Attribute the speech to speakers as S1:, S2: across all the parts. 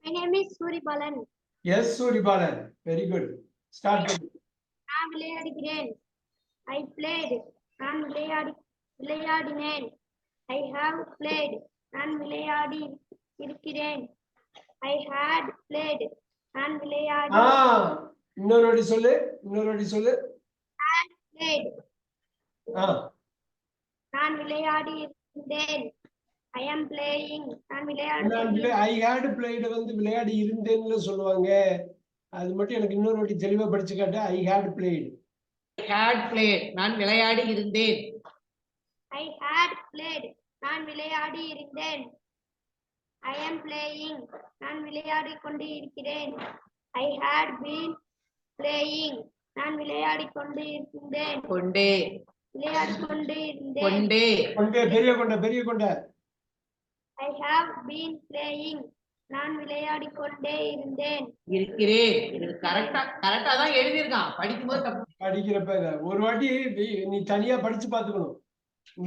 S1: My name is Suribalan.
S2: Yes, Suribalan. Very good. Start.
S1: நான் விளையாடுகிறேன். I played. நான் விளையாடினேன். I have played. நான் விளையாடி இருக்கிறேன். I had played. நான் விளையாடி.
S2: இன்னொரு வாட்டி சொல்லு.
S1: Had played. நான் விளையாடி இருந்தேன். I am playing. நான் விளையாடி.
S2: I had played வந்து விளையாடி இருந்தேன்னு சொல்லுவாங்க. அது மட்டும் எனக்கு இன்னொரு வாட்டி தெளிவா படிச்சு காட்டு. I had played.
S3: நான் விளையாடி இருந்தேன்.
S1: I had played. நான் விளையாடி இருந்தேன். I am playing. நான் விளையாடி கொண்டு இருக்கிறேன். I had been playing. நான் விளையாடி கொண்டு இருந்தேன். விளையாடி கொண்டு இருந்தேன்.
S2: பெரிய கொண்ட.
S1: I have been playing. நான் விளையாடி கொண்டே இருந்தேன்.
S3: இருக்கிறேன். இது கரெக்ட்டா தான் எழுதி இருக்கான். படிக்கும்போது
S2: படிக்கிறப்ப ஒரு வாட்டி நீ தனியா படிச்சு பாத்துக்கணும்.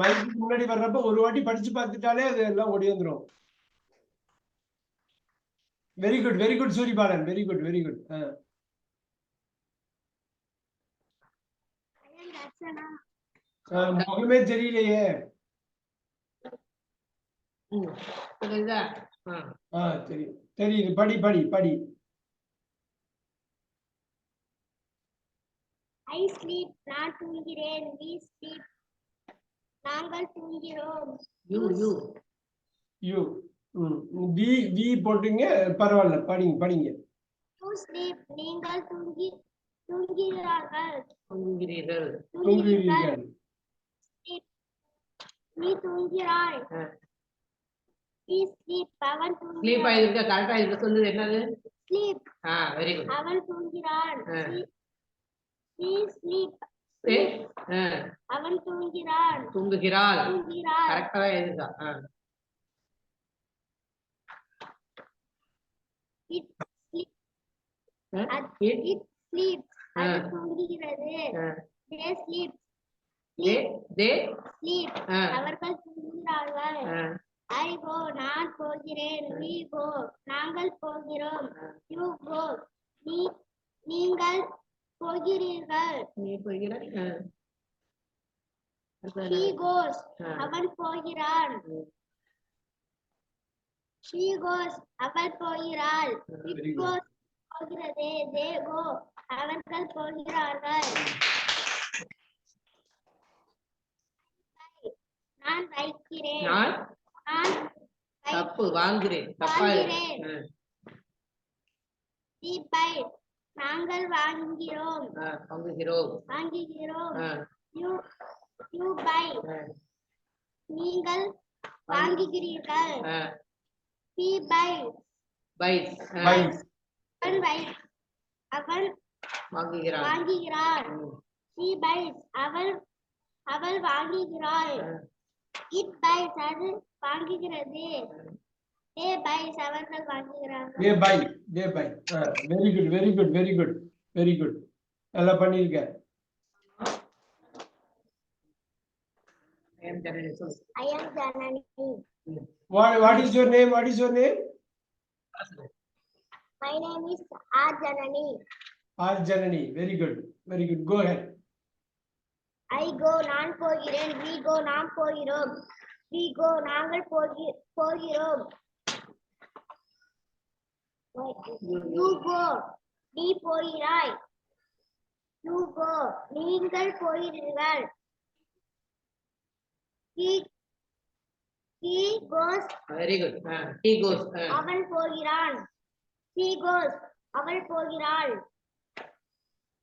S2: மைக்கு முன்னாடி வர்றப்ப ஒரு வாட்டி படிச்சு பார்த்துட்டாலே அது எல்லாம் ஓடி வந்துரும். Very good Suribalan. Very good. முகமே தெரியலையே. தெரியுது. படி.
S1: I sleep. நான் தூங்குகிறேன். We sleep. நாங்கள் தூங்குகிறோம்.
S2: You. வி போட்டுங்க பரவாயில்ல. படிங்க.
S1: You sleep. நீங்கள் தூங்குகிறீர்கள். நீ தூங்குகிறாய். We sleep. அவன் தூங்குகிறான்.
S3: ஸ்லீப் ஆயிருக்கு. கரெக்ட்டா இருக்கு. சொல்லுது என்னது?
S1: Sleep.
S3: Very good.
S1: அவன் தூங்குகிறான். He sleep. அவன்
S3: தூங்குகிறாள். கரெக்ட்டா எழுதுதா?
S1: It sleeps. அது தூங்குகிறது. They sleep. அவர்கள் தூங்குகிறார்கள். I go. நான் போகிறேன். We go. நாங்கள் போகிறோம். You go. நீங்கள் போகிறீர்கள்.
S3: நீ போகிறாய்.
S1: He goes. அவன் போகிறான். She goes. அவள் போகிறாள். It goes. போகிறது. They go. அவர்கள் போகிறார்கள். நான் வைக்கிறேன்.
S3: தப்பு. வாங்குகிறேன்.
S1: We buy. நாங்கள் வாங்குகிறோம். You buy. நீங்கள் வாங்குகிறீர்கள். He buys. அவன் வாங்குகிறான். She buys. அவள் வாங்குகிறாள். It buys. அது வாங்குகிறது. They buys. அவர்கள் வாங்குகிறார்கள்.
S2: They buy. Very good. நல்லா பண்ணிருக்க.
S1: I am Janani.
S2: What is your name?
S1: My name is R. Janani.
S2: Very good. Go ahead.
S1: I go. நான் போகிறேன். We go. நாம் போகிறோம். We go. நாங்கள் போகிறோம். You go. நீ போகிறாய். You go. நீங்கள் போகிறீர்கள். He goes.
S3: Very good. He goes.
S1: அவன் போகிறான். She goes. அவள் போகிறாள்.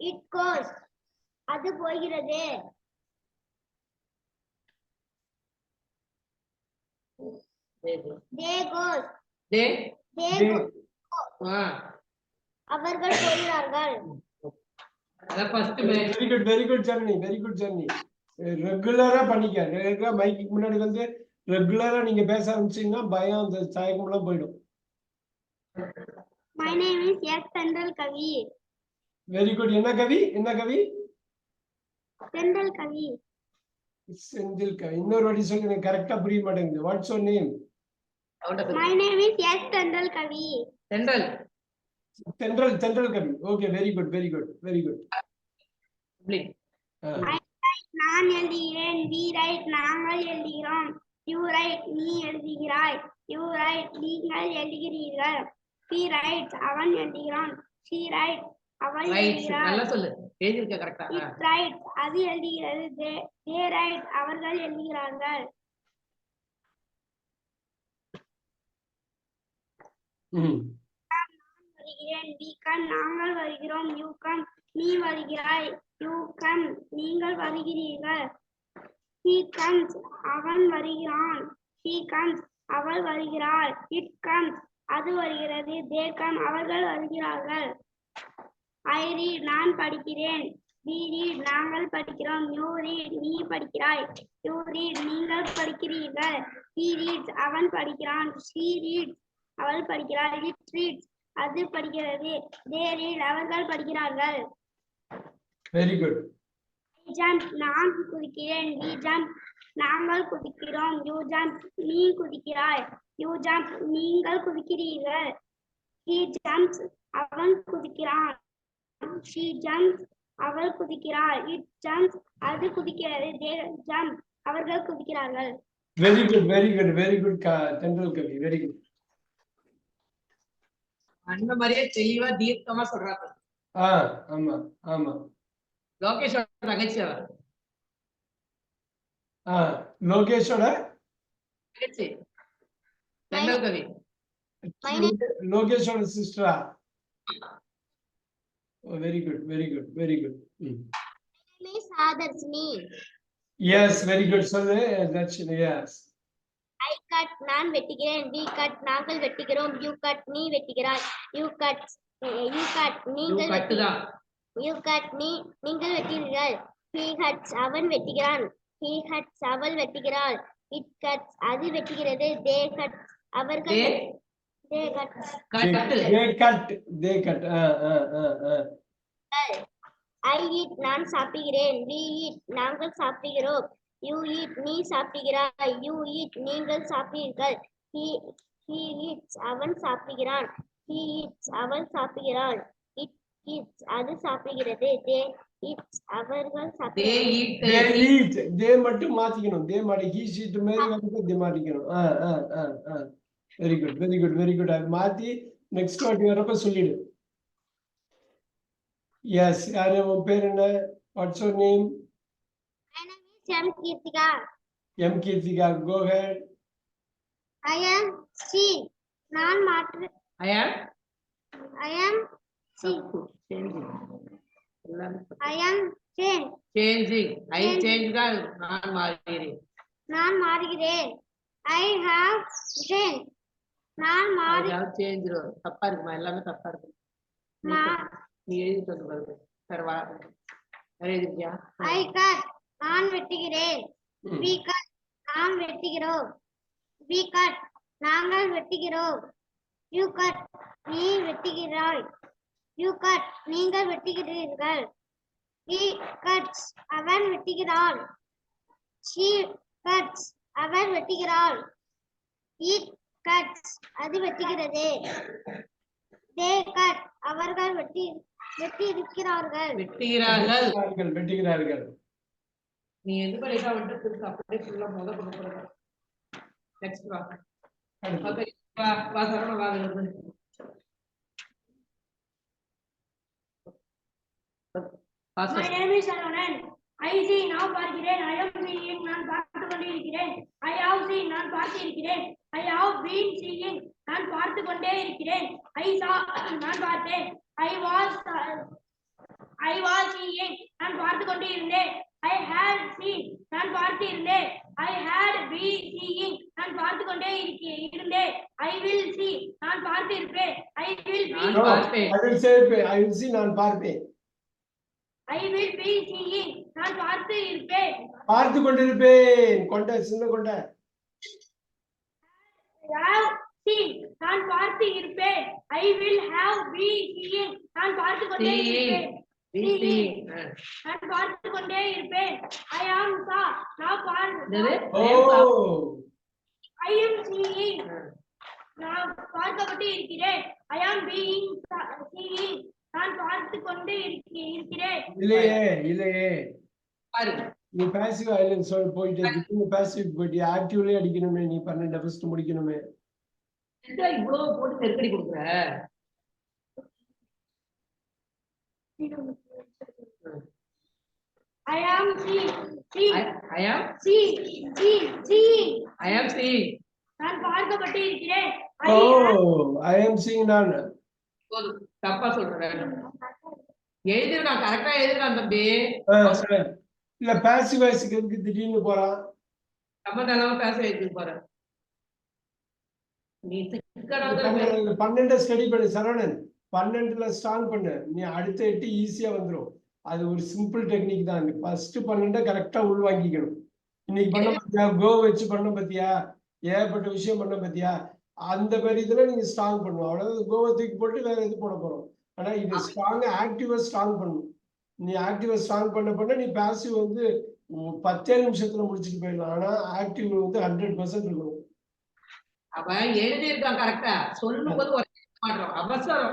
S1: It goes. அது போகிறது. They goes. அவர்கள் போகிறார்கள்.
S2: Very good journey. ரெகுலரா பண்ணிக்க. ரெகுலரா மைக்கு முன்னாடி வந்து ரெகுலரா நீங்க பேச ஆரம்பிச்சீங்கன்னா பயம் அந்த சாயக்கம்லாம் போயிடும்.
S1: My name is S. Sendal Kavi.
S2: Very good. என்ன கவி?
S1: Sendal Kavi.
S2: இன்னொரு வாட்டி சொல்லி எனக்கு கரெக்டா புரிய மாட்டேங்குது. What's your name?
S1: My name is S. Tendal Kavi.
S3: Thendral
S2: Thendral Kavi. Okay, very good very good very good.
S1: நான் எழுதுகிறேன். We write நாங்கள் எழுதுகிறோம். You write நீ எழுதுகிறாய். You write நீங்கள் எழுதுகிறீர்கள். He writes அவன் எழுதுகிறான். She writes அவள்
S3: ரைட்
S1: எழுதுகிறாள்.
S3: நல்லா சொல்லு, எழுதிருக்க கரெக்டா?
S1: It writes அது எழுதுகிறது. They write அவர்கள் எழுதுகிறார்கள். வருகிறேன். We come நாங்கள் வருகிறோம். You come நீ வருகிறாய். You come நீங்கள் வருகிறீர்கள். He comes அவன் வருகிறான். She comes அவள் வருகிறாள். It comes அது வருகிறது. They come அவர்கள் வருகிறார்கள். I read நான் படிக்கிறேன். We read நாங்கள் படிக்கிறோம். You read நீ படிக்கிறாய். You read நீங்கள் படிக்கிறீர்கள். He reads அவன் படிக்கிறான். She reads அவள் படிக்கிறாள். It reads அது படிக்கிறது. They read அவர்கள் படிக்கிறார்கள்.
S2: Very good.
S1: I jump நான் குதிக்கிறேன். We jump நாங்கள் குதிக்கிறோம். You jump நீ குதிக்கிறாய். You jump நீங்கள் குதிக்கிறீர்கள். He jumps அவன் குதிக்கிறான். She jumps அவள் குதிக்கிறாள். It jumps அது குதிக்கிறது. They jump அவர்கள் குதிக்கிறார்கள்.
S2: Very good very good very good Thendral Kavi, very good.
S3: அந்த மாதிரியே தெளிவா தீர்க்கமா சொல்றாங்க.
S2: ஆமா ஆமா.
S3: லோகேஷோட தங்கச்சி அவ.
S2: லோகேஷோட
S3: தங்கச்சி தென்றல் கவி.
S2: லோகேஷோட சிஸ்டரா? Very good very good very good.
S1: Sadharshini.
S2: Yes, very good. சொல்லு தர்ஷினி. எஸ்.
S1: I cut நான் வெட்டுகிறேன். We cut நாங்கள் வெட்டுகிறோம். You cut நீ வெட்டுகிறாய். You cut நீங்கள்
S3: கட்டுதான்.
S1: You cut நீங்கள் வெட்டுகிறீர்கள். He cuts அவன் வெட்டுகிறான். He cuts அவள் வெட்டுகிறாள். It cuts அது வெட்டுகிறது. They cut அவர்கள் they cut
S2: they cut.
S1: I eat நான் சாப்பிடுகிறேன். We eat நாங்கள் சாப்பிடுகிறோம். You eat நீ சாப்பிடுகிறாய். You eat நீங்கள் சாப்பிடுகிறீர்கள். He eats அவன் சாப்பிடுகிறான். He eats அவள் சாப்பிடுகிறாள். It eats அது சாப்பிடுகிறது. They eat அவர்கள் சாப்பிடுகிறார்கள்.
S2: they eat they மட்டும் மாத்திக்கணும். they மாடி he sheet மாதிரி வந்து they மாத்திக்கணும். Very good very good very good. அது மாத்தி நெக்ஸ்ட் வாட்டி வரப்ப சொல்லிடு. எஸ். யாரு உன் பேர் என்ன? Watts your name?
S1: M. Kirtika.
S2: M. Kirtika, go ahead.
S1: I am she. நான் மாற்று.
S3: I am
S1: she.
S3: changing.
S1: I am change.
S3: Changing. I change தான் நான் மாறுகிறேன்.
S1: நான் மாறுகிறேன். I have changed. நான் மாறி.
S3: I have changed. தப்பா இருக்குமா? எல்லாமே தப்பா இருக்கு. நீ எழுதிட்டு வந்து பாருங்க. வேற எழுதிருக்கியா?
S1: I cut நான் வெட்டுகிறேன். We cut நாம் வெட்டுகிறோம். We cut நாங்கள் வெட்டுகிறோம். You cut நீ வெட்டுகிறாய். You cut நீங்கள் வெட்டுகிறீர்கள். He cuts அவன் வெட்டுகிறான். She cuts அவள் வெட்டுகிறாள். It cuts அது வெட்டுகிறது. They cut அவர்கள் வெட்டி இருக்கிறார்கள்.
S2: வெட்டுகிறார்கள்.
S3: நீ எது படிக்கா வந்து புதுசா அப்படியே ஃபுல்லா மொத பண்ண போறீங்க. நெக்ஸ்ட் வா. ஓகே வா சரவண வா வந்து.
S1: My name is Saravanan. I see நான் பார்க்கிறேன். I am seeing நான் பார்த்து கொண்டே இருக்கிறேன். I have seen நான் பார்த்து இருக்கிறேன். I have been seeing நான் பார்த்து கொண்டே இருக்கிறேன். I saw நான் பார்த்தேன். I was seeing நான் பார்த்து கொண்டே இருந்தேன். I had seen நான் பார்த்து இருந்தேன். I had been seeing நான் பார்த்து கொண்டே இருந்தேன். I will see நான் பார்த்து இருப்பேன். I will be
S2: I will see நான் பார்ப்பேன்.
S1: I will be seeing நான் பார்த்து இருப்பேன்.
S2: பார்த்து கொண்டிருப்பேன். கொண்ட சின்ன கொண்ட.
S1: have seen நான் பார்த்து இருப்பேன். I will have been seeing நான் பார்த்து கொண்டே இருப்பேன். நான் பார்த்து கொண்டே இருப்பேன். I am saw நான் பார்த்து.
S2: Oh.
S1: I am seeing நான் பார்க்கப்பட்டு இருக்கிறேன். I am being seeing. நான் பார்த்து கொண்டு இருக்கிறேன்.
S2: இல்லையே இல்லையே
S3: பாருங்க
S2: நீ பாசிவ் ஐலண்ட் சொல் போயிட்டு நீ பாசிவ் போயிட்டு ஆக்டிவ்லயே அடிக்கணுமே நீ 12 ஃபர்ஸ்ட் முடிக்கணுமே
S3: இவ்வளவு போட்டு நெருக்கடி கொடுக்குற
S1: I am seeing.
S3: I am
S1: Seeing. நான் பார்க்கப்பட்டு இருக்கிறேன்.
S2: ஓ ஐ அம் சீயிங் நான்
S3: போதும் தப்பா சொல்றேன் எழுதிருக்கான் கரெக்டா எழுதிருக்கான் தம்பி
S2: இல்ல பாசிவ் வாய்ஸ்க்கு எதுக்கு திடீர்னு போறான்
S3: சம்பந்தம் இல்லாம பேச எழுதி போறேன் நீ சிக்கனமா
S2: 12 ஸ்டடி பண்ணு சரவணன் 12ல ஸ்ட்ராங் பண்ணு நீ அடுத்த 8 ஈஸியா வந்துரும் அது ஒரு சிம்பிள் டெக்னிக் தான் ஃபர்ஸ்ட் 12 கரெக்டா உள்வாங்கிக்கணும் இன்னைக்கு பண்ண பத்தியா கோ வச்சு பண்ண பத்தியா ஏகப்பட்ட விஷயம் பண்ண பத்தியா அந்த மாதிரி இதுல நீங்க ஸ்ட்ராங் பண்ணுவோம் அவ்வளவு கோவை தூக்கி போட்டு வேற எது போட போறோம் ஆனா இது ஸ்ட்ராங் ஆக்டிவா ஸ்ட்ராங் பண்ணும் நீ ஆக்டிவா ஸ்ட்ராங் பண்ண நீ பாசிவ் வந்து 10 நிமிஷத்துல முடிச்சுட்டு போயிடலாம் ஆனா ஆக்டிவ் வந்து 100% இருக்கணும்
S3: அவன் எழுதியிருக்கான் கரெக்டா சொல்லும் போது மாட்டோம் அவசரம்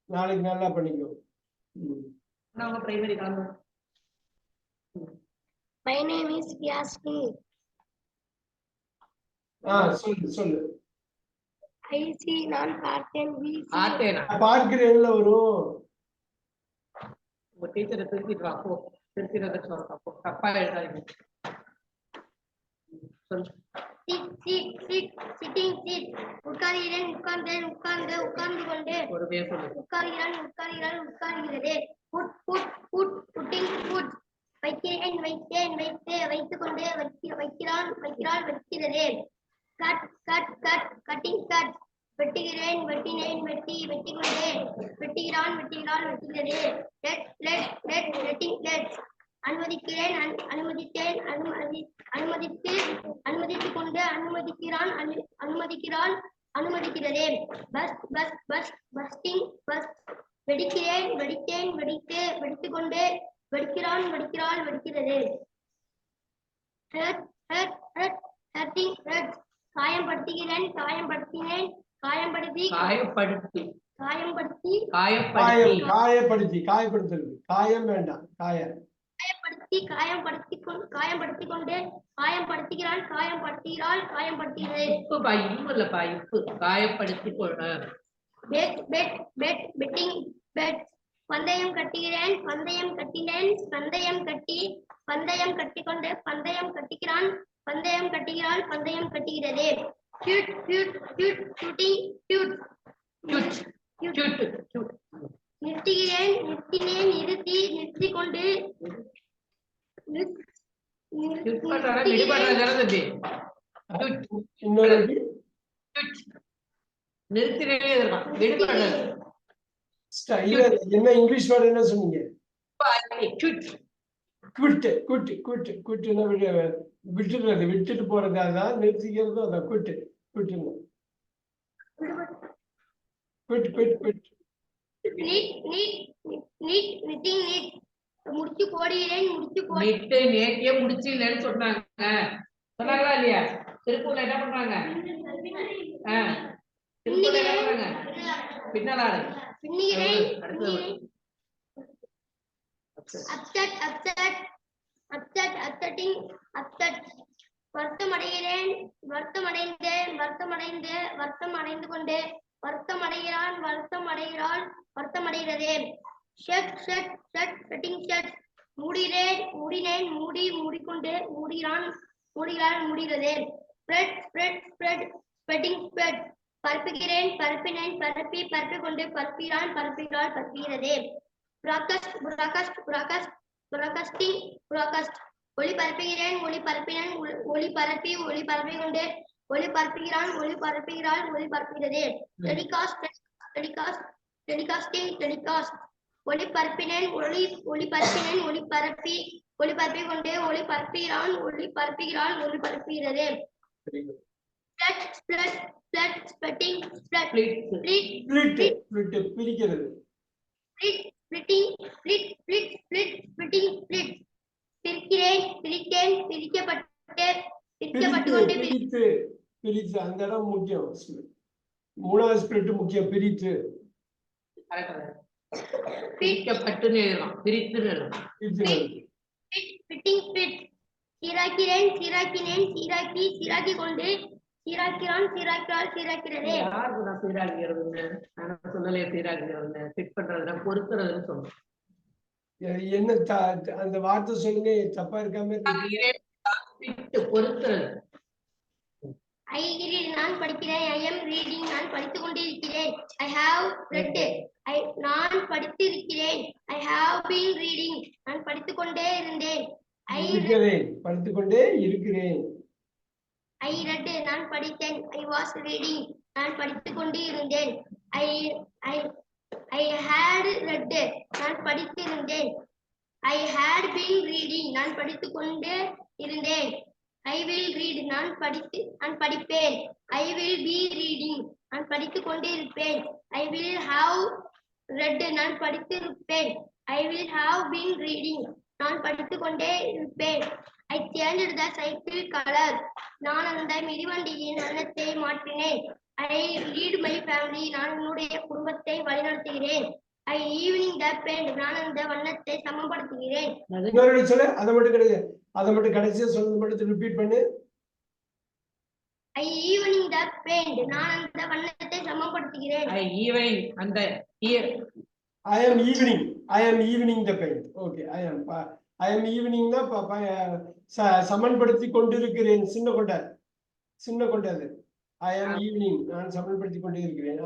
S2: நாளைக்கு நல்லா பண்ணிக்கோ
S3: அவங்க பிரைமரி காணும்
S1: My name is Vyasni.
S2: சொல்லு
S1: I see. நான் பார்த்தேன். We see.
S3: பார்த்தேனா
S2: பார்க்கிறேன்ல வரும்
S3: உங்க டீச்சரை திருத்திட்டு வா போ திருத்தினதை சொல்றேன் போ தப்பா எழுதாதீங்க சொல்லு
S1: Sitting. உட்கார்கிறேன் உட்கார்ந்து கொண்டு
S3: பொறுமையா சொல்லு
S1: உட்கார்கிறது. Putting. வைக்கிறேன் வைத்துக் கொண்டு வைக்கிறாள் வைக்கிறது. Cutting. வெட்டுகிறேன் வெட்டினேன் வெட்டிக்கொண்டே வெட்டுகிறாள் வெட்டுகிறது. Let. அனுமதிக்கிறேன் அனுமதித்தேன் அனுமதித்துக் கொண்டு அனுமதிக்கிறாள் அனுமதிக்கிறது. Busting. வெடிக்கிறேன் வெடித்தேன் வெடித்துக் கொண்டு வெடிக்கிறாள் வெடிக்கிறது. Hurting. காயப்படுத்துகிறேன் காயப்படுத்தினேன் காயப்படுத்தி
S2: காயப்படுத்துறது காயம் வேண்டாம்
S1: காயப்படுத்திக் கொண்டு காயப்படுத்துகிறாள் காயப்படுத்துகிறது.
S3: இப்பு காயப்படுத்தி
S1: Betting. பந்தயம் கட்டுகிறேன் பந்தயம் கட்டிக்கொண்டு பந்தயம் கட்டுகிறாள் பந்தயம் கட்டுகிறது. Shooting. நிறுத்தினேன் நிறுத்திக் கொண்டு
S2: இன்னொரு என்ன இங்கிலீஷ் வேர்டு என்ன சொன்னீங்க விட்டுட்டு போறது அதான் நிறுத்திக்கிறதும் அதான்
S1: முடிச்சு போடுகிறேன்
S3: முடிச்சு இல்லைன்னு சொன்னாங்களா இல்லையா திருப்பூர்ல என்ன பண்றாங்க பின்னாலாடு
S1: வருத்தமடைந்து கொண்டு வருத்தமடைகிறது. Setting. மூடினேன் மூடிக்கொண்டு மூடுகிறது. Spreading. பரப்புகிறேன் பரப்பினேன் பரப்பிக் கொண்டு பரப்புகிறது. Broadcasting. ஒளிபரப்புகிறேன் ஒளிபரப்பினேன் ஒளிபரப்பிக் கொண்டு ஒளிபரப்புகிறது. Telecast. ஒளிபரப்பினேன் ஒளிபரப்பிக் கொண்டு ஒளிபரப்புகிறது. Splitting.
S2: பிரிக்கிறது
S1: பிரிக்கிறேன் பிரிக்கப்பட்டு கொண்டு
S2: பிரித்து அந்த இடம் முக்கியம். மூணாவது ஸ்பிரிட் முக்கியம். பிரித்து
S3: பிரிக்கப்பட்டுன்னு எழுதலாம், பிரித்துன்னு எழுதலாம்.
S1: ஃபிட்டிங் ஃபிட், சீராக்கிறேன், சீராக்கினேன், சீராக்கி, சீராக்கி கொண்டு, சீராக்கிறான், சீராக்கிறாள், சீராக்கிறதே.
S3: யாருக்கு நான் சீராக்கிறதுன்னு நான் சொல்லலையே. சீராக்கிறதுன்னு ஃபிட் பண்றதுன்னா பொறுக்கிறதுன்னு சொல்றேன்.
S2: என்ன அந்த வார்த்தை சொல்லுங்க, தப்பா இருக்காம.
S3: பொறுக்கிறது.
S1: I read, நான் படிக்கிறேன். I am reading, நான் படித்துக் கொண்டிருக்கிறேன். I have read, நான் படித்திருக்கிறேன். I have been reading, நான் படித்துக் கொண்டே இருந்தேன்.
S2: படித்துக் கொண்டே இருக்கிறேன்.
S1: I read, நான் படித்தேன். I was reading, நான் படித்துக் கொண்டு இருந்தேன். I had read, நான் படித்திருந்தேன். I had been reading, நான் படித்துக் கொண்டே இருந்தேன். I will read, நான் படிப்பேன். I will be reading, நான் படித்துக் கொண்டே இருப்பேன். I will have read, நான் படித்திருப்பேன். I will have been reading, நான் படித்துக் கொண்டே இருப்பேன். I changed the cycle color, நான் அந்த மிதிவண்டியின் வண்ணத்தை மாற்றினேன். I lead my family, நான் என்னுடைய குடும்பத்தை வழிநடத்துகிறேன். I evening the paint, நான் அந்த வண்ணத்தை சமப்படுத்துகிறேன்.
S2: அதை மட்டும் கடைசியா சொல்றது மட்டும் ரிப்பீட் பண்ணு.
S1: I evening the paint, நான் அந்த வண்ணத்தை சமப்படுத்துகிறேன்.
S3: I evening அந்த here.
S2: I am evening the paint. Okay, I am evening னா சமன்படுத்தி கொண்டிருக்கிறேன். சின்ன கொண்டாது. I am evening, நான் சமன்படுத்தி கொண்டிருக்கிறேன்.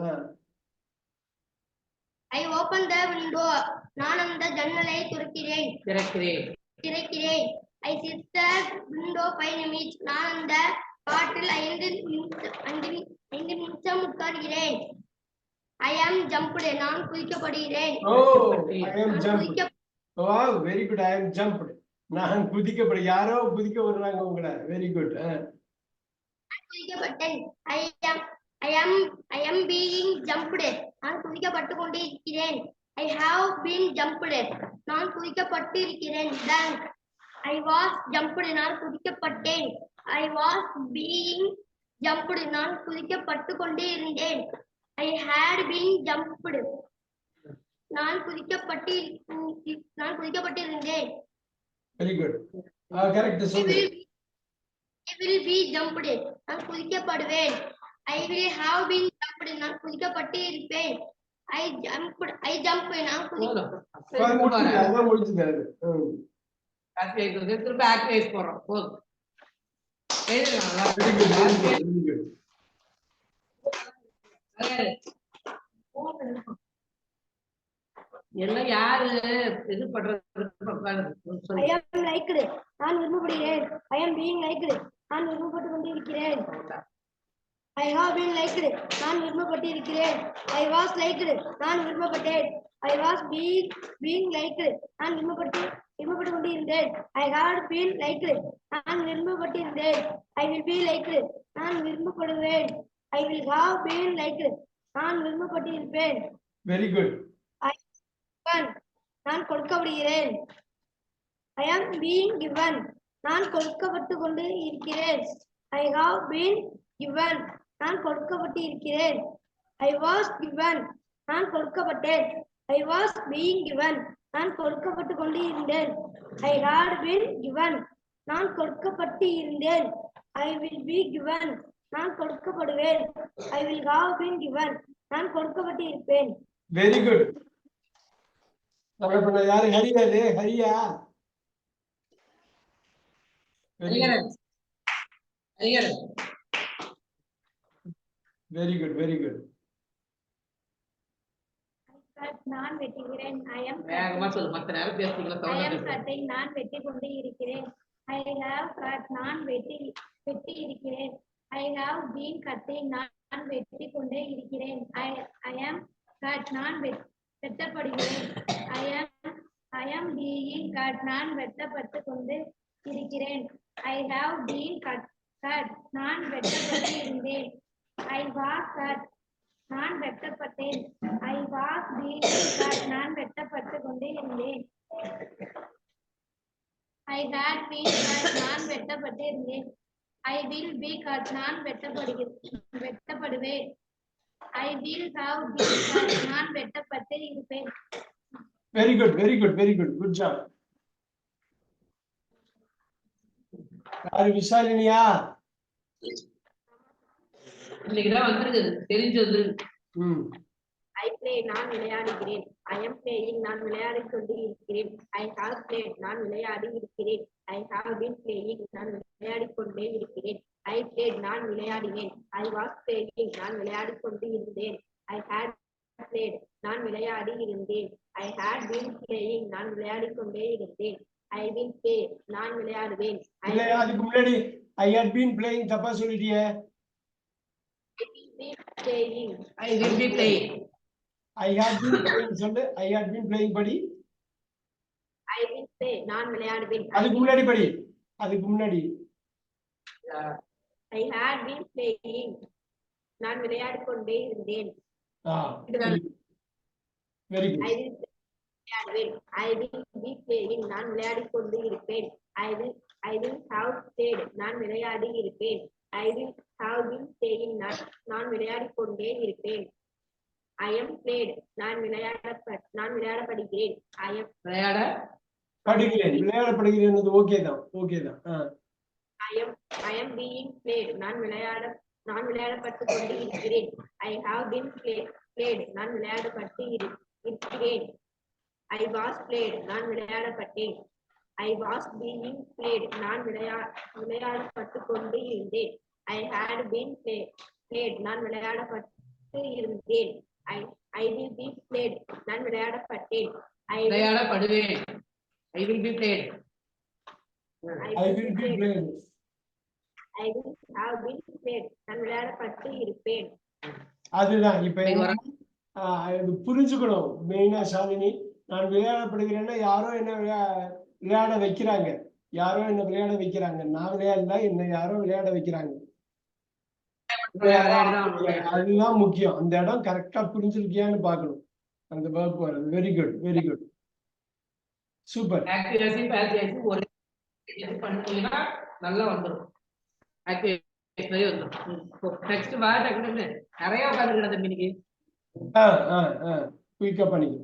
S1: I open the window, நான் அந்த ஜன்னலை திறக்கிறேன். I sit the window 5 minutes, நான் அந்த காற்றில் 5 நிமிஷம் உட்கார்கிறேன். I am jumped, நான் குதிக்கப்படுகிறேன்.
S2: I am jumped. Wow, very good. I am jumped. நான் குதிக்கப்படு. யாரோ குதிக்க வர்றாங்க உங்களை. Very good.
S1: குதிக்கப்பட்டேன். I am being jumped, நான் குதிக்கப்பட்டு கொண்டே இருக்கிறேன். I have been jumped, நான் குதிக்கப்பட்டு இருக்கிறேன். Dunk, I was jumped, நான் குதிக்கப்பட்டேன். I was being jumped, நான் குதிக்கப்பட்டு கொண்டே இருந்தேன். I had been jumped, நான் குதிக்கப்பட்டு இருந்தேன்.
S2: Very good. Correct.
S1: I will be jumped, நான் குதிக்கப்படுவேன். I will have been jumped, நான் குதிக்கப்பட்டு இருப்பேன். I jump, நான்
S2: அதான் முடிச்சுட்டாரு.
S3: திரும்ப ஆக்டிவைஸ் போறோம். போதும். எல்லாம் யாரு இது பண்றது?
S1: I am liked, நான் விரும்பப்படுகிறேன். I am being liked, நான் விரும்பப்பட்டு கொண்டிருக்கிறேன். I have been liked, நான் விரும்பப்பட்டு இருக்கிறேன். I was liked, நான் விரும்பப்பட்டேன். I was being liked, நான் விரும்பப்பட்டு கொண்டிருந்தேன். I had been liked, நான் விரும்பப்பட்டிருந்தேன். I will be liked, நான் விரும்பப்படுவேன். I will have been liked, நான் விரும்பப்பட்டிருப்பேன்.
S2: Very good.
S1: நான் கொடுக்கப்படுகிறேன். I am being given, நான் கொடுக்கப்பட்டு கொண்டு இருக்கிறேன். I have been given, நான் கொடுக்கப்பட்டு இருக்கிறேன். I was given, நான் கொடுக்கப்பட்டேன். I was being given, நான் கொடுக்கப்பட்டு கொண்டு இருந்தேன். I had been given, நான் கொடுக்கப்பட்டு இருந்தேன். I will be given, நான் கொடுக்கப்படுவேன். I will have been given, நான் கொடுக்கப்பட்டு இருப்பேன்.
S2: Very good. யாரு ஹரியா? Very good.
S1: நான் வெட்டுகிறேன். I am
S3: வேகமா சொல்லு. மத்த நேரம் பேசிக்கல.
S1: I am cutting, நான் வெட்டி கொண்டு இருக்கிறேன். I have cut, நான் வெட்டி இருக்கிறேன். I have been cutting, நான் வெட்டி கொண்டே இருக்கிறேன். I am cut, நான் வெட்டப்படுகிறேன். I am being cut, நான் வெட்டப்பட்டு கொண்டு இருக்கிறேன். I have been cut, நான் வெட்டப்பட்டு இருந்தேன். I was cut, நான் வெட்டப்பட்டேன். I was being cut, நான் வெட்டப்பட்டு கொண்டே இருந்தேன். I had been cut, நான் வெட்டப்பட்டு இருந்தேன். I will be cut. நான் வெட்டப்படுவேன். I will have been cut. நான் வெட்டப்பட்டு இருப்பேன்.
S2: Very good, very good, very good. Good job. யாரு விஷாலினியா?
S3: இன்னைக்குதான் வந்திருக்குது தெரிஞ்சது.
S1: I play. நான் விளையாடுகிறேன். I am playing. நான் விளையாடிக் கொண்டு இருக்கிறேன். I have played. நான் விளையாடி இருக்கிறேன். I have been playing. நான் விளையாடிக் கொண்டே இருக்கிறேன். I played. நான் விளையாடினேன். I was playing. நான் விளையாடிக் கொண்டு இருந்தேன். I had played. நான் விளையாடி இருந்தேன். I had been playing. நான் விளையாடிக் கொண்டே இருந்தேன். I will play. நான் விளையாடுவேன்.
S2: இல்ல அதுக்கு முன்னாடி I had been playing தப்பா சொல்லிட்டியே.
S1: I will be playing.
S3: I will be playing.
S2: I had been playing சொல்லு. I had been playing படி.
S1: I will play. நான் விளையாடுவேன்.
S2: அதுக்கு முன்னாடி படி. அதுக்கு முன்னாடி
S1: I had been playing. நான் விளையாடிக் கொண்டே இருந்தேன்.
S2: Very good.
S1: I will be playing. நான் விளையாடிக் கொண்டு இருப்பேன். I will have played. நான் விளையாடி இருப்பேன். I will have been playing. நான் விளையாடிக் கொண்டே இருப்பேன். I am played. நான் விளையாடப்படுகிறேன். I am
S2: விளையாடப்படுகிறேன் ஓகே தான்.
S1: I am being played. நான் விளையாடப்பட்டு கொண்டு இருக்கிறேன். I have been played. நான் விளையாடப்பட்டு இருக்கிறேன். I was played. நான் விளையாடப்பட்டேன். I was being played. நான் விளையாடப்பட்டு கொண்டு இருந்தேன். I had been played. நான் விளையாடப்பட்டு இருந்தேன். I will be played. நான் விளையாடப்பட்டேன்.
S3: விளையாடப்படுவேன். I will be played.
S2: I will be played.
S1: I will have been played. நான் விளையாடப்பட்டு இருப்பேன்.
S2: அதுதான் இப்ப இது புரிஞ்சுக்கணும் மெயினா ஷாலினி. நான் விளையாடப்படுகிறேன்னா யாரோ என்ன விளையாட வைக்கிறாங்க. நான் விளையாடல, என்ன யாரோ விளையாட வைக்கிறாங்க. அதுதான் முக்கியம். அந்த இடம் கரெக்டா புரிஞ்சிருக்கியான்னு பாக்கணும். அந்த வர்க் வருது. Very good, very good, super.
S3: Activity positive ஒரு இது பண்ணீங்கன்னா நல்லா வந்துரும். ஆக்டிவிட்டி வந்துரும். நெக்ஸ்ட் வாட் ஆக்டிவிட்டி நிறைய உட்கார்ந்துக்கிற தம்பி நீங்க.
S2: குயிக்கா பண்ணிக்க.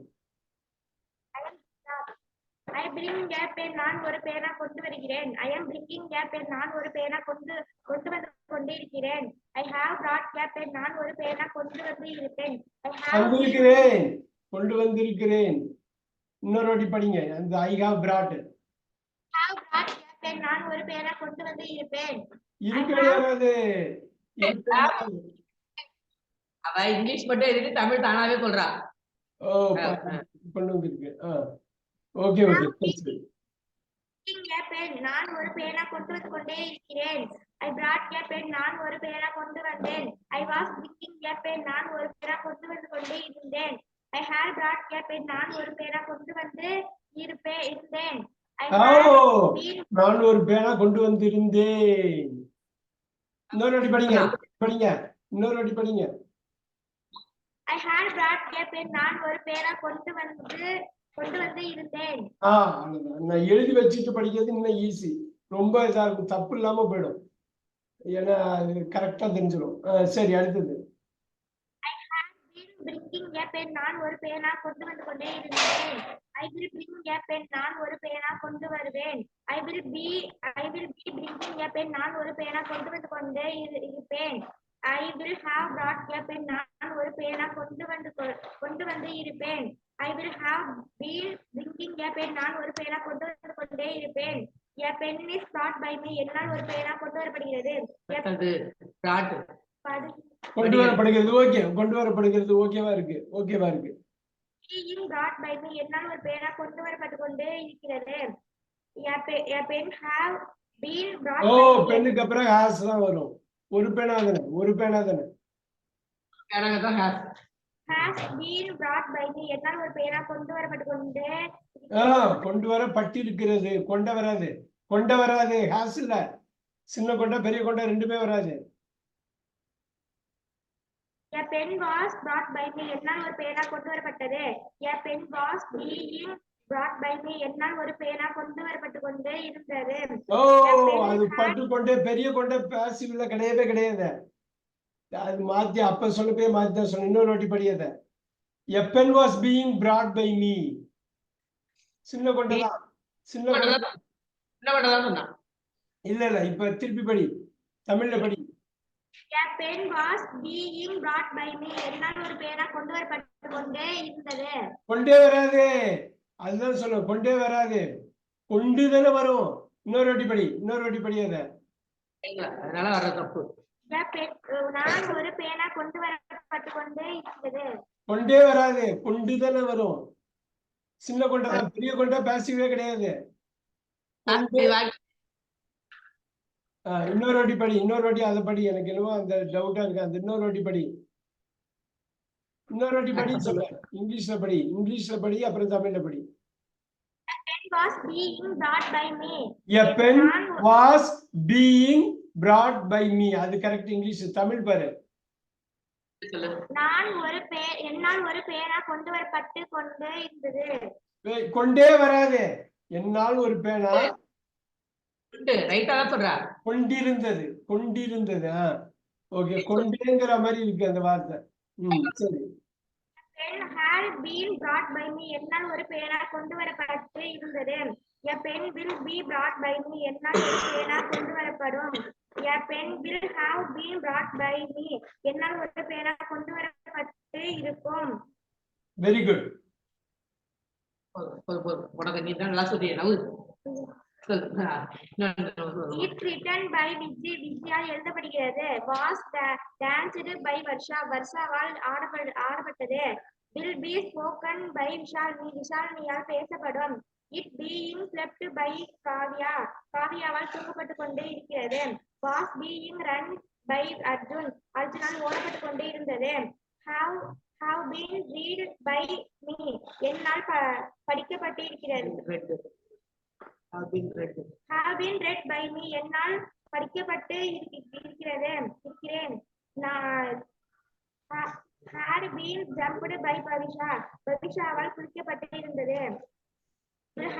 S1: I bring a pen. நான் ஒரு பேனா கொண்டு வருகிறேன். I am bringing a pen. நான் ஒரு பேனா கொண்டு வந்து கொண்டிருக்கிறேன். I have brought a pen. நான் ஒரு பேனா கொண்டு வந்து இருப்பேன்.
S2: கொண்டு வந்திருக்கிறேன். இன்னொரு வாட்டி படிங்க. அந்த I have brought.
S1: Have brought a pen. நான் ஒரு பேனா கொண்டு வந்து இருப்பேன்.
S2: இருக்கிறது.
S3: அவ இங்கிலீஷ் மட்டும் எதுக்கு தமிழ் தானாவே சொல்றா.
S2: பண்ணுங்க இருக்கு. Okay okay.
S1: நான் ஒரு பேனா கொண்டு வந்து கொண்டே இருக்கிறேன். I brought a pen. நான் ஒரு பேனா கொண்டு வந்தேன். I was bringing a pen. நான் ஒரு பேனா கொண்டு வந்து கொண்டே இருந்தேன். I had brought a pen. நான் ஒரு பேனா கொண்டு வந்து இருந்தேன்.
S2: நான் ஒரு பேனா கொண்டு வந்திருந்தேன். இன்னொரு வாட்டி படிங்க. இன்னொரு வாட்டி படிங்க.
S1: I had brought a pen. நான் ஒரு பேனா கொண்டு வந்து இருந்தேன்.
S2: நான் எழுதி வச்சுட்டு படிக்கிறது இன்னும் ஈஸி. ரொம்ப இதா இருக்கும், தப்பு இல்லாம போயிடும். ஏன்னா அது கரெக்டா தெரிஞ்சிடும். சரி, அடுத்தது.
S1: I have been bringing a pen. நான் ஒரு பேனா கொண்டு வந்து கொண்டே இருந்தேன். I will bring a pen. நான் ஒரு பேனா கொண்டு வருவேன். I will be bringing a pen. நான் ஒரு பேனா கொண்டு வந்து கொண்டே இருப்பேன். I will have brought a pen. நான் ஒரு பேனா கொண்டு வந்து இருப்பேன். I will have been bringing a pen. நான் ஒரு பேனா கொண்டு வந்து கொண்டே இருப்பேன். A pen is brought by me. என்னால் ஒரு பேனா கொண்டு வரப்படுகிறது.
S2: கொண்டு வரப்படுகிறது. ஓகே, கொண்டு வரப்படுகிறது. ஓகேவா இருக்கு.
S1: Being brought by me. என்னால் ஒரு பேனா கொண்டு வரப்பட்டு கொண்டே இருக்கிறது. A pen have been brought by me.
S2: பென்னுக்கு அப்புறம் has தான் வரும். ஒரு பேனா தானே.
S1: Has been brought by me. என்னால் ஒரு பேனா கொண்டு வரப்பட்டு
S2: கொண்டு வரப்பட்டிருக்கிறது. கொண்ட வராது. has இல்ல. சின்ன கொண்ட பெரிய கொண்ட ரெண்டுமே வராது.
S1: A pen was brought by me. என்னால் ஒரு பேனா கொண்டு வரப்பட்டது. A pen was being brought by me என்னால் ஒரு பேனா கொண்டு வரப்பட்டு கொண்டே இருந்தது.
S2: ஓ அது பட்டுக்கொண்டே பெரிய கொண்டே பாசிவ்ல கிடையவே கிடையாது. அது மாத்தி அப்ப சொல்லப்பே மாத்தி தான் சொன்ன. இன்னொரு வாட்டி படியத. A pen was being brought by me. சின்ன கொண்டதான். சின்ன கொண்டதான்.
S3: சின்ன கொண்டதான் சொன்னா.
S2: இல்ல இப்ப திருப்பி படி. தமிழ்ல படி.
S1: A pen was being brought by me என்னால் ஒரு பேனா கொண்டு வரப்பட்டு கொண்டே இருந்தது. கொண்டே
S2: வராது. அதுதான் சொல்ல கொண்டே வராது. கொண்டு தானே வரும். இன்னொரு வாட்டி படி. இன்னொரு வாட்டி படி அத.
S3: அதனால வர தப்பு.
S1: நான் ஒரு பேனா கொண்டு வரப்பட்டு கொண்டே இருந்தது.
S2: கொண்டே வராது. கொண்டு தானே வரும். சின்ன கொண்டதான். பெரிய கொண்டா பாசிவே கிடையாது. இன்னொரு வாட்டி படி. இன்னொரு வாட்டி அதை படி. எனக்கு என்னவோ அந்த டவுட்டா இருக்கு. அந்த இன்னொரு வாட்டி படி. இன்னொரு வாட்டி படி சொல்ல. இங்கிலீஷ்ல படி. இங்கிலீஷ்ல படி அப்புறம் தமிழ்ல படி.
S1: was being brought by me.
S2: A pen was being brought by me. அது கரெக்ட் இங்கிலீஷ். தமிழ் பாரு.
S1: என்னால் ஒரு பேனா கொண்டு வரப்பட்டு கொண்டே இருந்தது.
S2: கொண்டே வராது. என்னால் ஒரு பேனா
S3: ரைட்டா தான் சொல்றா.
S2: கொண்டிருந்தது. கொண்டிருந்தது. ஓகே கொண்டேங்கிற மாதிரி இருக்கு அந்த வார்த்தை. சரி.
S1: pen had been brought by me என்னால் ஒரு பேனா கொண்டு வரப்பட்டு இருந்தது. A pen will be brought by me என்னால் ஒரு பேனா கொண்டு வரப்படும். A pen will have been brought by me என்னால் ஒரு பேனா கொண்டு வரப்பட்டு இருக்கும்.
S2: Very good.
S3: உனக்கு நீ தான் நல்லா சொல்றியே. நவு
S1: It written by Vijay விஜயால் எழுதப்படுகிறது. Was danced by Varsha வர்ஷாவால் ஆடப்பட்டது. Will be spoken by Vishalini விஷாலினியால் பேசப்படும். It being slept by Kavya காவ்யாவால் தூங்கப்பட்டு கொண்டே இருக்கிறது. Was being run by Arjun அர்ஜுனால் ஓடப்பட்டு கொண்டே இருந்தது. Have been read by me என்னால் படிக்கப்பட்டு இருக்கிறது. Have been read by me என்னால் படிக்கப்பட்டு இருக்கிறேன். Had been jumped by பவிஷாவால் குளிக்கப்பட்டு இருந்தது.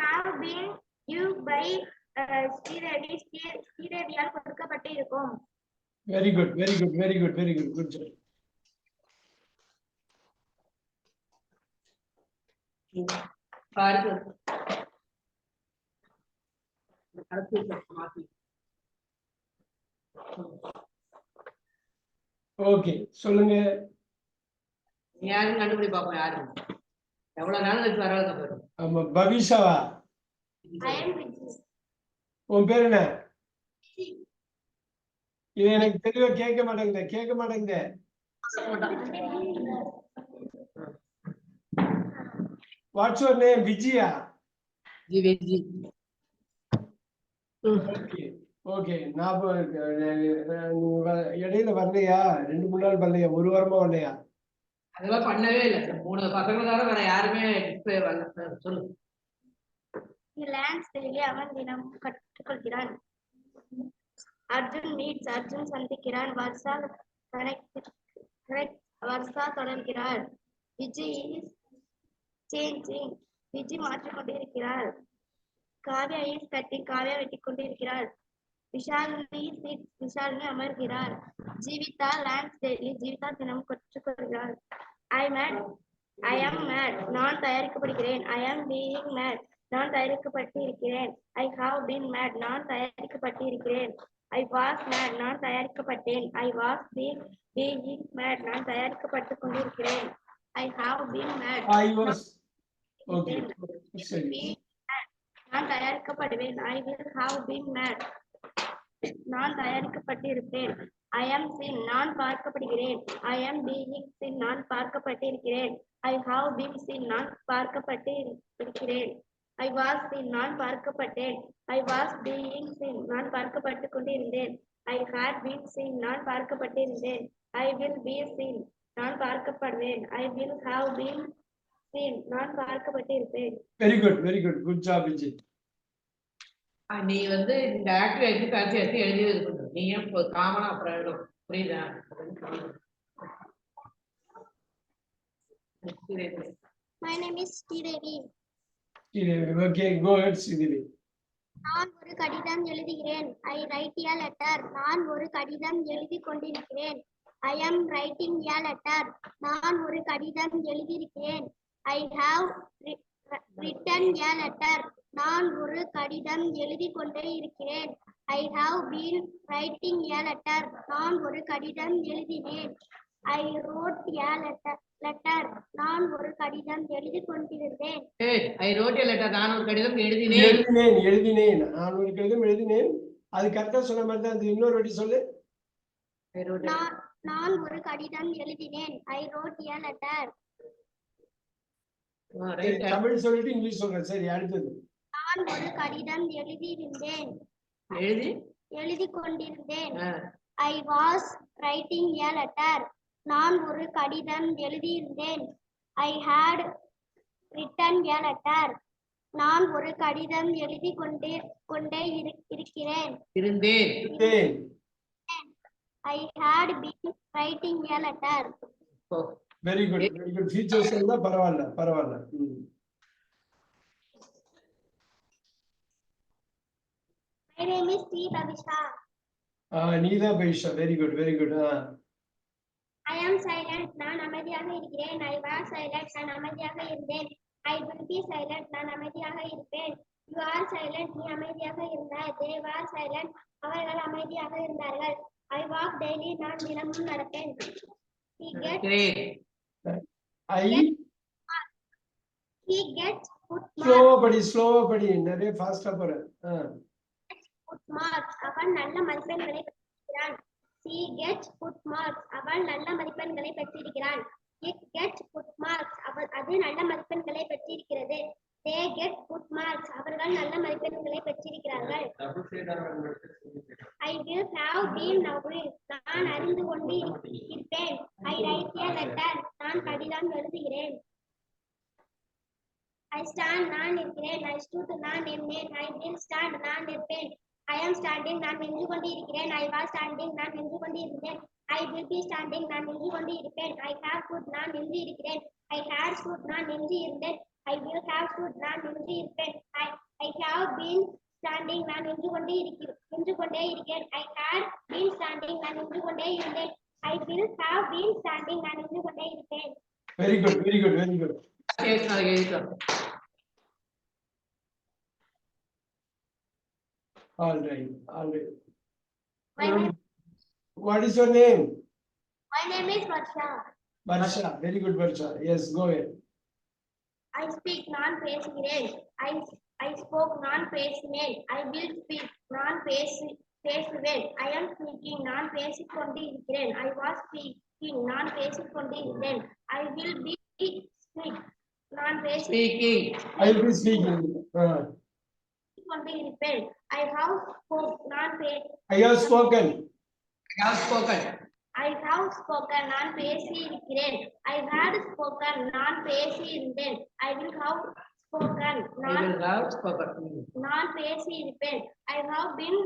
S1: Have been used by ஸ்ரீதேவியால் கொடுக்கப்பட்டு இருக்கும்.
S2: Very good very good very good very good good job. Okay சொல்லுங்க.
S3: யாரும் கண்டுபிடி பாப்போம். யாரு எவ்வளவு நாள் வச்சு வர.
S2: ஆமா பவிஷாவா? உன் பேர் என்ன? இது எனக்கு தெளிவா கேட்க மாட்டேங்குது. What's your name? Vijaya? Okay ஞாபகம் இருக்கு. இடையில வரலையா? 2-3 நாள் வரலையா? ஒரு வாரமா வரலையா?
S3: அதெல்லாம் பண்ணவே இல்லை. 3 பசங்க தவிர வேற யாருமே வரல. சொல்லு.
S1: அவன் தினம் கற்றுக்கொள்கிறான். அர்ஜுன் மீட்ஸ் அர்ஜுன் சந்திக்கிறான். வர்ஷா வர்ஷா தொடர்கிறார். விஜய் சேஞ்சிங் விஜய் மாற்றிக் கொண்டிருக்கிறார். காவ்யா இஸ் கட்டிங் காவ்யா வெட்டி கொண்டிருக்கிறார். விஷாலினி சிட்ஸ் விஷாலினி அமர்கிறார். ஜீவிதா லேண்ட்ஸ் டெய்லி ஜீவிதா தினம் கற்றுக்கொள்கிறார். ஐ am mad நான் தயாரிக்கப்படுகிறேன். I am being mad நான் தயாரிக்கப்பட்டு இருக்கிறேன். I have been mad நான் தயாரிக்கப்பட்டு இருக்கிறேன். I was mad நான் தயாரிக்கப்பட்டேன். I was being mad நான் தயாரிக்கப்பட்டு கொண்டிருக்கிறேன். I have been mad
S2: I was okay சரி.
S1: நான் தயாரிக்கப்படுவேன். I will have been mad நான் தயாரிக்கப்பட்டு இருப்பேன். I am seen நான் பார்க்கப்படுகிறேன். I am being seen நான் பார்க்கப்பட்டு இருக்கிறேன். I have been seen நான் பார்க்கப்பட்டு இருக்கிறேன். I was seen நான் பார்க்கப்பட்டேன். I was being seen நான் பார்க்கப்பட்டு கொண்டிருந்தேன். I had been seen நான் பார்க்கப்பட்டிருந்தேன். I will be seen நான் பார்க்கப்படுவேன். I will have been seen நான் பார்க்கப்பட்டு இருப்பேன்.
S2: Very good good job Vijay.
S3: நீ இந்த ஆக்டிவ் எடுத்து காட்சி எடுத்து எழுதி இருக்கணும். நீ ஏன் காமனா அப்புறம் எழுதும். புரியுதா?
S1: My name is Sridevi.
S2: Okay, go ahead, Sridevi.
S1: நான் ஒரு கடிதம் எழுதுகிறேன். I write a letter. நான் ஒரு கடிதம் எழுதி கொண்டிருக்கிறேன். I am writing a letter. நான் ஒரு கடிதம் எழுதியிருக்கிறேன். I have written a letter. நான் ஒரு கடிதம் எழுதி கொண்டே இருக்கிறேன். I have been writing a letter. நான் ஒரு கடிதம் எழுதினேன். I wrote a letter. நான் ஒரு கடிதம் எழுதி கொண்டிருந்தேன்.
S3: I wrote a letter. நான் ஒரு கடிதம் எழுதினேன்.
S2: எழுதினேன். நான் ஒரு கடிதம் எழுதினேன். அது கரெக்டா சொன்ன மாதிரி தான். அது இன்னொரு வாட்டி சொல்லு.
S1: நான் ஒரு கடிதம் எழுதினேன். I wrote a letter.
S2: Tamil சொல்லிட்டு இங்கிலீஷ் சொல்றேன். சரி, அடுத்தது.
S1: நான் ஒரு கடிதம் எழுதியிருந்தேன். எழுதி கொண்டிருந்தேன். I was writing a letter. நான் ஒரு கடிதம் எழுதியிருந்தேன். I had written a letter. நான் ஒரு கடிதம் எழுதி கொண்டே இருக்கிறேன்.
S2: இருந்தேன்.
S1: I had been writing a letter.
S2: Very good, very good. Features எல்லாம் பரவாயில்ல.
S1: My name is T. Pravisha.
S2: நீதா பைஷா. Very good, very good.
S1: I am silent. நான் அமைதியாக இருக்கிறேன். I was silent. நான் அமைதியாக இருந்தேன். I will be silent. நான் அமைதியாக இருப்பேன். You are silent. நீ அமைதியாக இருந்தாய். They were silent. அவர்கள் அமைதியாக இருந்தார்கள். I walk daily. நான் தினமும் நடப்பேன். He gets
S2: slow படி நிறைய ஃபாஸ்டா போற.
S1: Good marks. அவன் நல்ல மதிப்பெண்களை பெற்றிருக்கிறான். He gets good marks. அவள் நல்ல மதிப்பெண்களை பெற்றிருக்கிறான். It gets good marks. அது நல்ல மதிப்பெண்களை பெற்றிருக்கிறது. They get good marks. அவர்கள் நல்ல மதிப்பெண்களை பெற்றிருக்கிறார்கள். I will have been knowing. நான் அறிந்து கொண்டு இருப்பேன். I write a letter. நான் கடிதம் எழுதுகிறேன். I stand. நான் நிற்கிறேன். I stood. நான் நின்றேன். I will stand. நான் நிற்பேன். I am standing. நான் நின்று கொண்டு இருக்கிறேன். I was standing. நான் நின்று கொண்டு இருந்தேன். I will be standing. நான் நின்று கொண்டு இருப்பேன். I have stood. நான் நின்று இருக்கிறேன். I had stood. நான் நின்று இருந்தேன். I will have stood. நான் நின்று இருப்பேன். I have been standing. நான் நின்று கொண்டே இருக்கிறேன். I had been standing. நான் நின்று கொண்டே இருந்தேன். I will have been standing. நான் நின்று கொண்டே இருப்பேன்.
S2: Very good, very good, very good. All right. What is your name?
S1: My name is Varsha.
S2: Very good, Varsha. Yes, go ahead.
S1: I speak. நான் பேசுகிறேன். I spoke. நான் பேசினேன். I will speak. நான் பேசுவேன். I am speaking. நான் பேசிக்கொண்டு இருக்கிறேன். I was speaking. நான் பேசிக்கொண்டு இருந்தேன். I will be speak. நான்
S2: speaking. I will be speaking.
S1: கொண்டு இருப்பேன். I have spoke.
S2: I have spoken.
S1: I have spoken. நான் பேசி இருக்கிறேன். I had spoken. நான் பேசி இருந்தேன். I will have spoken. நான் பேசி இருப்பேன். I have been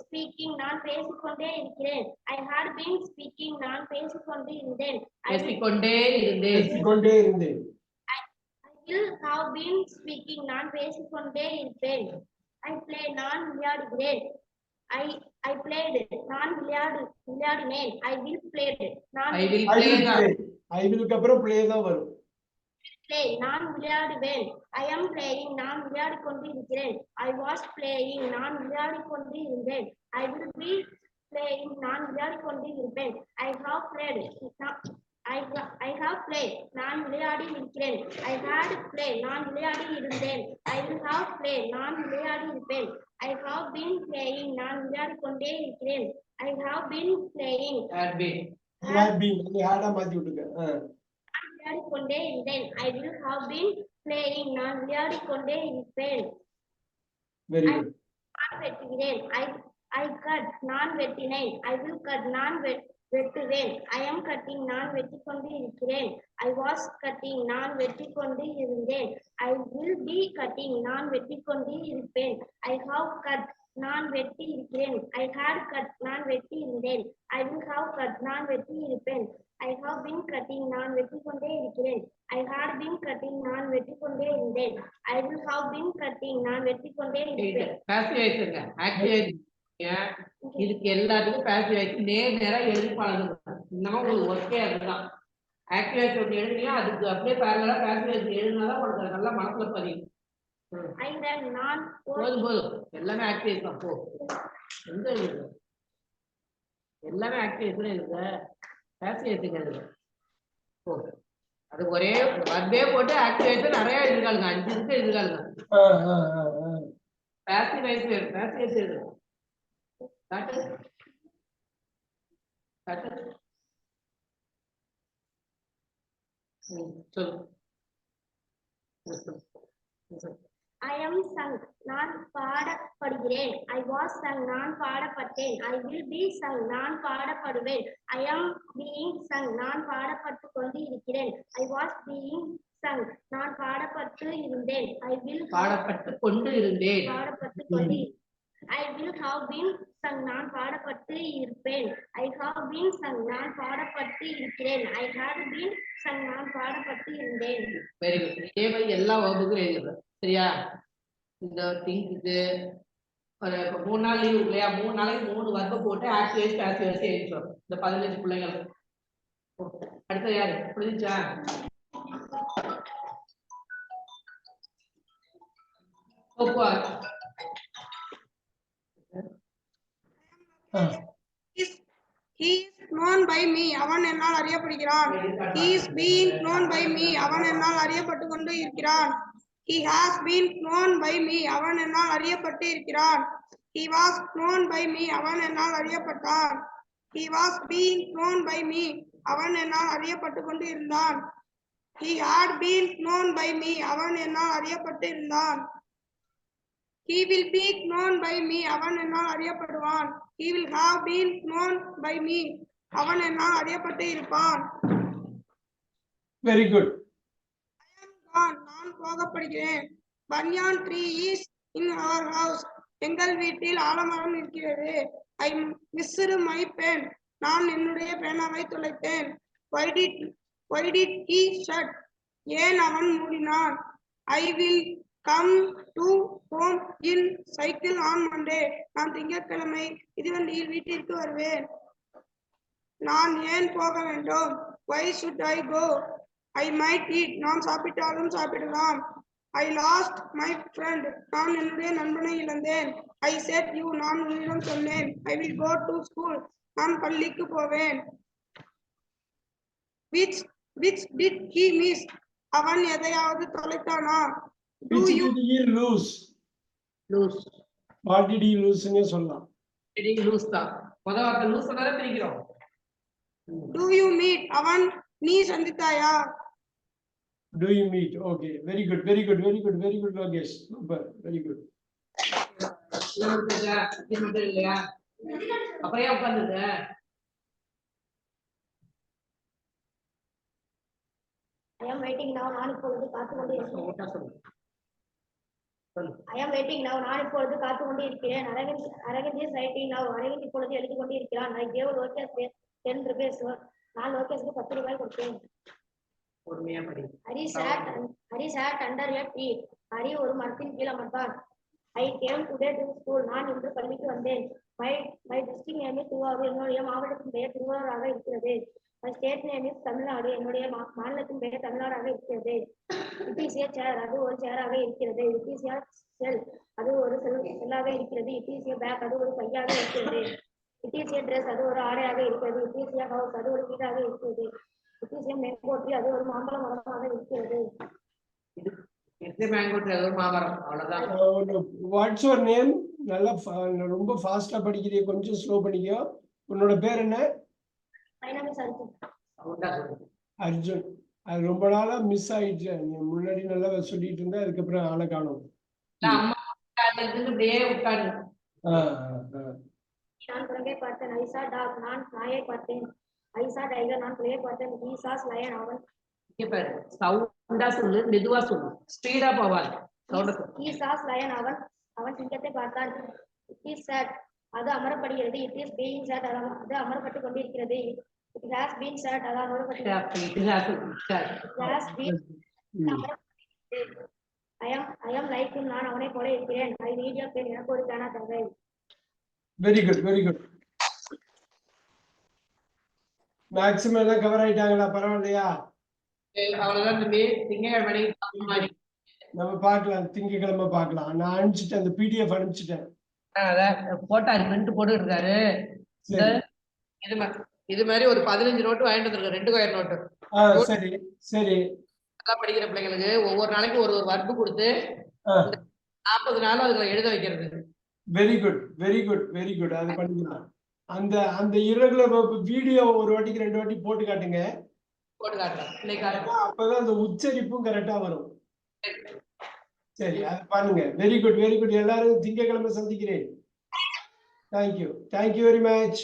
S1: speaking. நான் பேசிக்கொண்டே இருக்கிறேன். I had been speaking. நான் பேசிக்கொண்டு இருந்தேன். I will have been speaking. நான் பேசிக்கொண்டே இருப்பேன். I play. நான் விளையாடுகிறேன். I played. நான் விளையாடினேன். I will played. நான்
S2: I will அப்புறம் play தான் வரும்.
S1: play. நான் விளையாடுவேன். I am playing. நான் விளையாடிக் கொண்டு இருக்கிறேன். I was playing. நான் விளையாடிக் கொண்டு இருந்தேன். I will be playing. நான் விளையாடிக் கொண்டு இருப்பேன். I have played. I have played. நான் விளையாடி இருக்கிறேன். I had played. நான் விளையாடி இருந்தேன். I will have played. நான் விளையாடி இருப்பேன். I have been playing. நான் விளையாடிக் கொண்டே இருக்கிறேன். I have been playing.
S2: Had been. மாத்தி விட்டுங்க.
S1: நான் விளையாடிக் கொண்டே இருந்தேன். I will have been playing. நான் விளையாடிக் கொண்டே இருப்பேன்.
S2: Very good.
S1: நான் வெட்டுகிறேன். I cut. நான் வெட்டினேன். I will cut. நான் வெட்டுவேன். I am cutting. நான் வெட்டிக் கொண்டு இருக்கிறேன். I was cutting. நான் வெட்டிக் கொண்டு இருந்தேன். I will be cutting. நான் வெட்டிக் கொண்டு இருப்பேன். I have cut. நான் வெட்டி இருக்கிறேன். I had cut. நான் வெட்டி இருந்தேன். I will have cut. நான் வெட்டி இருப்பேன். I have been cutting. நான் வெட்டி கொண்டே இருக்கிறேன். I had been cutting. நான் வெட்டி கொண்டே இருந்தேன். I will have been cutting. நான் வெட்டி கொண்டே இருப்பேன்.
S3: பாசிவ் வாய்ஸ்ங்க. ஆக்டிவ் வாய்ஸ் இதுக்கு எல்லாத்துக்கும் பாசிவ் வாய்ஸ் நேரா எழுதி பழகுங்க. இன்னும் உங்களுக்கு ஒர்க்கே அதுதான். ஆக்டிவ் வாய்ஸ் ஒன்று எழுதினா அதுக்கு அப்படியே பேரலா பாசிவ் வாய்ஸ் எழுதினாதான் உங்களுக்கு நல்லா மனசுல பதியும்.
S1: I ran. நான்
S3: போதும் எல்லாமே ஆக்டிவ் வாய்ஸ் தான். போ எங்க எழுது எல்லாமே ஆக்டிவ் வாய்ஸ்ல எழுதுங்க. பாசிவ் வாய்ஸ் போ அது ஒரே வர்பே போட்டு ஆக்டிவ் வாய்ஸ் நிறைய எழுதிக்காளுங்க. 5 இருக்கு எழுதிக்காளுங்க. பாசிவ் வாய்ஸ் எழுது. காட்டு சொல்லு.
S1: I am sung. நான் பாடப்படுகிறேன். I was sung. நான் பாடப்பட்டேன். I will be sung. நான் பாடப்படுவேன். I am being sung. நான் பாடப்பட்டு கொண்டு இருக்கிறேன். I was being sung. நான் பாடப்பட்டு இருந்தேன். I will
S3: பாடப்பட்டு கொண்டு இருந்தேன்.
S1: பாடப்பட்டு கொண்டு I will have been sung. நான் பாடப்பட்டு இருப்பேன். I have been sung. நான் பாடப்பட்டு இருக்கிறேன். I had been sung. நான் பாடப்பட்டு இருந்தேன்.
S3: Very good. இதே மாதிரி எல்லா வகுப்புக்கும் எழுதுறேன். சரியா? இந்த திங்க்கு ஒரு 3 நாள் லீவு இல்லையா? 3 நாளைக்கு 3 வர்க்க போட்டு ஆக்டிவ் வாய்ஸ் பாசிவ் வாய்ஸ் எழுதிச்சோம். இந்த 15 பிள்ளைங்களுக்கு. அடுத்து யாரு? புரிஞ்சுச்சா? ஓப்பா.
S4: He is known by me. அவன் என்னால் அறியப்படுகிறான். He is being known by me. அவன் என்னால் அறியப்பட்டு கொண்டு இருக்கிறான். He has been known by me. அவன் என்னால் அறியப்பட்டு இருக்கிறான். He was known by me. அவன் என்னால் அறியப்பட்டான். He was being known by me. அவன் என்னால் அறியப்பட்டு கொண்டு இருந்தான். He had been known by me. அவன் என்னால் அறியப்பட்டு இருந்தான். He will be known by me. அவன் என்னால் அறியப்படுவான். He will have been known by me. அவன் என்னால் அறியப்பட்டு இருப்பான்.
S2: Very good.
S4: I am gone. நான் போகப்படுகிறேன். Banyan tree is in our house. எங்கள் வீட்டில் ஆலமரம் இருக்கிறது. I missed my pen. நான் என்னுடைய பேனாவை தொலைத்தேன். Why did he shut? ஏன் அவன் மூடினான்? I will come to home in cycle on Monday. நான் திங்கட்கிழமை மிதிவண்டியில் வீட்டிற்கு வருவேன். நான் ஏன் போக வேண்டும்? Why should I go? I might eat. நான் சாப்பிட்டாலும் சாப்பிடலாம். I lost my friend. நான் என்னுடைய நண்பனை இழந்தேன். I said you. நான் உன்னிடம் சொன்னேன். I will go to school. நான் பள்ளிக்கு போவேன். Which did he miss? அவன் எதையாவது தொலைத்தானா?
S2: Which did he lose?
S3: Lose.
S2: What did he lose ன்னு சொல்லலாம்.
S3: லூஸ் தான். முதல் வார்த்தை லூஸ் தானே பிரிக்கிறோம்.
S4: Do you meet? அவன் நீ சந்தித்தாயா?
S2: Do you meet? Okay, very good, Logesh. Super, very good.
S3: இல்லையா? அப்புறம் ஏன் உட்கார்ந்துருக்க?
S1: I am waiting now. நான் இப்பொழுது காத்து கொண்டு இருக்கிறேன். I am waiting now. நான் இப்பொழுது காத்து கொண்டு இருக்கிறேன். Aravind is writing now. Aravind இப்பொழுது எழுதி கொண்டு இருக்கிறான். I gave Lokesh 10 rupees. நான் லோகேஷ்க்கு 10 ரூபாய் கொடுத்தேன்.
S3: பொறுமையா படி.
S1: Hari sat under a tree. Hari ஒரு மரத்தின் கீழ் அமர்ந்தான். I came today to school. நான் இன்று பள்ளிக்கு வந்தேன். My district name is Thiruvarur. என்னுடைய மாவட்டத்தின் பெயர் திருவாரூராக இருக்கிறது. My state name is Tamil Nadu. என்னுடைய மாநிலத்தின் பெயர் தமிழ்நாடாக இருக்கிறது. It is a chair. அது ஒரு சேராக இருக்கிறது. It is a cell. அது ஒரு செல்லாக இருக்கிறது. It is a bag. அது ஒரு பையாக இருக்கிறது. It is a dress. அது ஒரு ஆடையாக இருக்கிறது. It is a house. அது ஒரு வீடாக இருக்கிறது. It is a mango tree. அது ஒரு மாம்பழ மரமாக இருக்கிறது.
S3: இது mango tree அது ஒரு மாமரம். அவ்வளவுதான்.
S2: What's your name? நல்லா ரொம்ப ஃபாஸ்டா படிக்கிறீங்க, கொஞ்சம் ஸ்லோ பண்ணிக்கோ. உன்னோட பேர் என்ன?
S1: My name is Arjun.
S2: Arjun. அது ரொம்ப நாளா மிஸ் ஆயிடுச்சு. நீ முன்னாடி நல்லா சொல்லிட்டு இருந்தா, அதுக்கப்புறம் ஆளை காணோம்.
S3: அம்மா அப்படியே உட்கார்ந்து.
S1: நான் குரங்கை பார்த்தேன். I saw dog. நான் நாயை பார்த்தேன். I saw tiger. நான் புலியை பார்த்தேன். He saw lion. அவன்
S3: இங்க பாரு, சவுண்டா சொல்லு, மெதுவா சொல்லு, ஸ்பீடா போவாது. சவுண்டா சொல்லு.
S1: He saw lion. அவன் சிங்கத்தை பார்த்தான். It is sad. அது அமரப்படுகிறது. It is being sad. அது அமரப்பட்டு கொண்டிருக்கிறது. It has been said அதான் note
S3: It has been
S1: I am like him நான் அவனை போல இருக்கிறேன். I need your pen எனக்கு ஒரு பேனா தேவை.
S2: Very good very good. Maximum எல்லாம் கவர் ஆயிட்டாங்களா? பரவாயில்லையா?
S3: அவ்வளவுதான் தம்பி. திங்கட்கிழமை
S2: நம்ம பார்க்கலாம், திங்கட்கிழமை பார்க்கலாம். நான் அனுப்பிச்சிட்டேன், அந்த பிடிஎஃப் அனுப்பிச்சிட்டேன்.
S3: போட்டாரு பிரிண்ட் போட்டு இருக்காரு.
S2: சரி
S3: இது மாதிரி ஒரு 15 நோட்டு வாங்கிட்டு வந்திருக்காரு, 2 கொயர் நோட்டு.
S2: சரி சரி.
S3: நல்லா படிக்கிற பிள்ளைங்களுக்கு ஒவ்வொரு நாளைக்கு ஒரு வர்க்கு கொடுத்து 40 நாள் அதுல எழுத வைக்கிறது.
S2: Very good very good very good. அது பண்ணிக்கலாம். அந்த அந்த இரகுலர் வீடியோ ஒரு வாட்டிக்கு 2 வாட்டி போட்டு காட்டுங்க.
S3: போட்டு காட்டுறேன் இன்னைக்கு.
S2: அப்பதான் அந்த உச்சரிப்பும் கரெக்டா வரும். சரி, அது பண்ணுங்க. Very good very good. எல்லாரும் திங்கட்கிழமை சந்திக்கிறேன். Thank you very much.